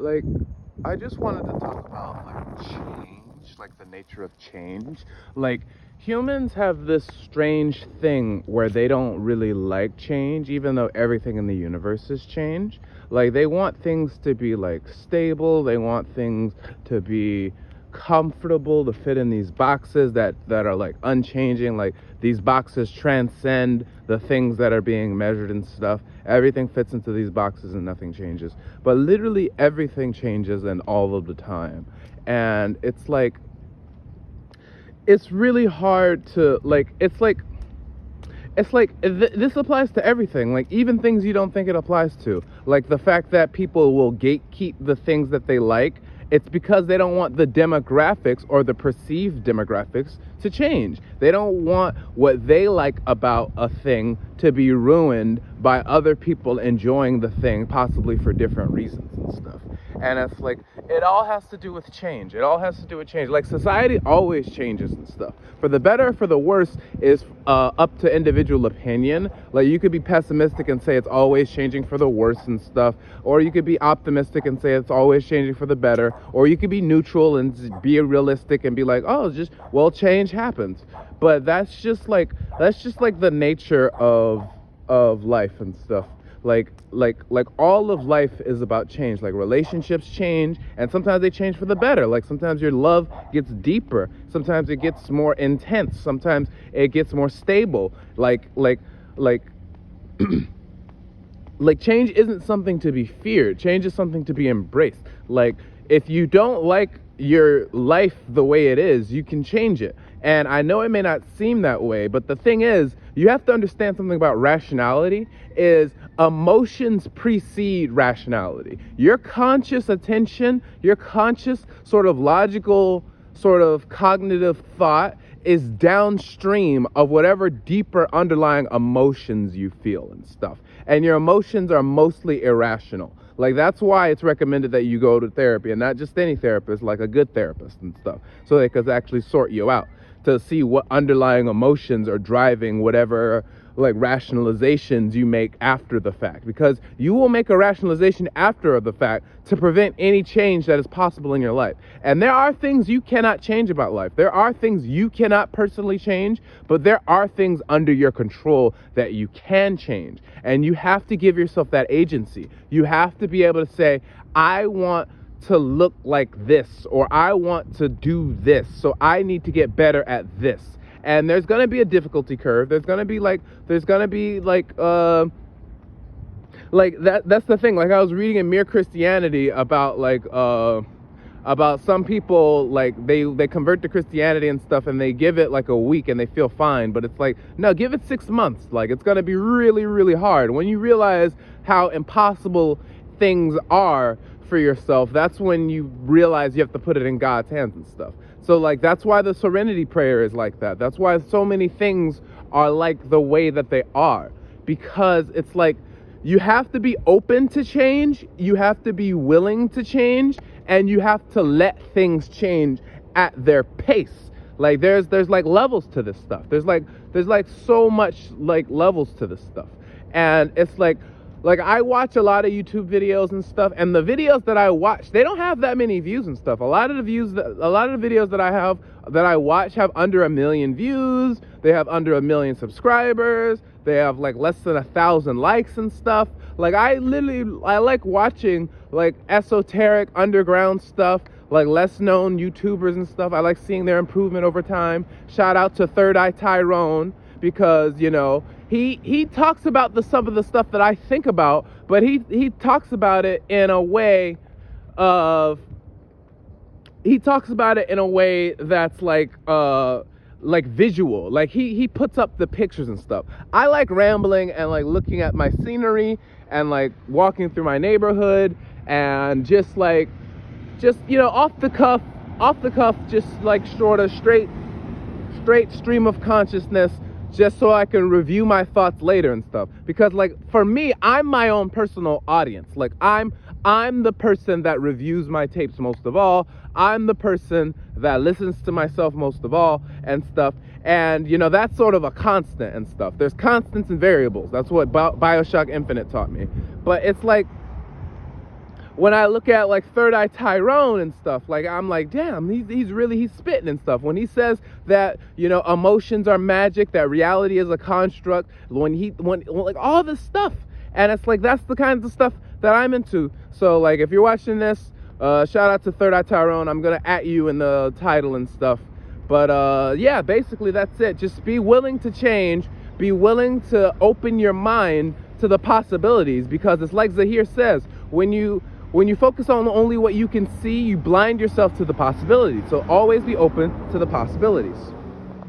like, I just wanted to talk about, like, change, like, the nature of change. Like, humans have this strange thing where they don't really like change, even though everything in the universe is change. Like, they want things to be, like, stable. They want things to be comfortable, to fit in these boxes that are, like, unchanging. Like, these boxes transcend the things that are being measured and stuff. Everything fits into these boxes and nothing changes. But literally everything changes and all of the time. And it's like, it's really hard to, like, this applies to everything, like even things you don't think it applies to. Like the fact that people will gatekeep the things that they like, it's because they don't want the demographics or the perceived demographics to change. They don't want what they like about a thing to be ruined by other people enjoying the thing, possibly for different reasons and stuff. And it's like, it all has to do with change. It all has to do with change. Like, society always changes and stuff. For the better, for the worse, is up to individual opinion. Like, you could be pessimistic and say it's always changing for the worse and stuff. Or you could be optimistic and say it's always changing for the better. Or you could be neutral and be realistic and be like, oh, just, well, change happens. But that's just like the nature of life and stuff. Like all of life is about change. Like, relationships change, and sometimes they change for the better. Like, sometimes your love gets deeper, sometimes it gets more intense, sometimes it gets more stable. Like change isn't something to be feared. Change is something to be embraced. Like, if you don't like your life the way it is, you can change it. And I know it may not seem that way, but the thing is, you have to understand something about rationality is emotions precede rationality. Your conscious attention, your conscious sort of logical, sort of cognitive thought is downstream of whatever deeper underlying emotions you feel and stuff. And your emotions are mostly irrational. Like, that's why it's recommended that you go to therapy, and not just any therapist, like a good therapist and stuff, so they can actually sort you out to see what underlying emotions are driving whatever, like, rationalizations you make after the fact. Because you will make a rationalization after the fact to prevent any change that is possible in your life. And there are things you cannot change about life. There are things you cannot personally change, but there are things under your control that you can change. And you have to give yourself that agency. You have to be able to say, I want to look like this, or I want to do this, so I need to get better at this. And there's going to be a difficulty curve. There's going to be like that's the thing. Like, I was reading in Mere Christianity about about some people, like they convert to Christianity and stuff, and they give it like a week and they feel fine, but it's like, no, give it 6 months. Like, it's going to be really, really hard. When you realize how impossible things are for yourself, that's when you realize you have to put it in God's hands and stuff. So, like, that's why the serenity prayer is like that. That's why so many things are like the way that they are. Because it's like, you have to be open to change, you have to be willing to change, and you have to let things change at their pace. Like, there's like levels to this stuff. There's like so much like levels to this stuff. And it's like I watch a lot of YouTube videos and stuff, and the videos that I watch, they don't have that many views and stuff. A lot of the videos that I watch have under 1 million views. They have under 1 million subscribers. They have like less than 1,000 likes and stuff. Like, I like watching like esoteric underground stuff, like less known YouTubers and stuff. I like seeing their improvement over time. Shout out to Third Eye Tyrone, because, you know, he talks about some of the stuff that I think about, but he talks about it in a way that's like visual. Like, he puts up the pictures and stuff. I like rambling and like looking at my scenery and like walking through my neighborhood and just you know, off the cuff, just like sort of straight stream of consciousness, just so I can review my thoughts later and stuff. Because, like, for me, I'm my own personal audience. Like, I'm the person that reviews my tapes most of all. I'm the person that listens to myself most of all and stuff. And, you know, that's sort of a constant and stuff. There's constants and variables. That's what BioShock Infinite taught me. But it's like, when I look at like Third Eye Tyrone and stuff, like I'm like, damn, he's spitting and stuff. When he says that, you know, emotions are magic, that reality is a construct, when like all this stuff, and it's like that's the kinds of stuff that I'm into. So like if you're watching this, shout out to Third Eye Tyrone. I'm gonna at you in the title and stuff. But yeah, basically that's it. Just be willing to change. Be willing to open your mind to the possibilities, because it's like Zahir says, when you focus on only what you can see, you blind yourself to the possibilities. So always be open to the possibilities.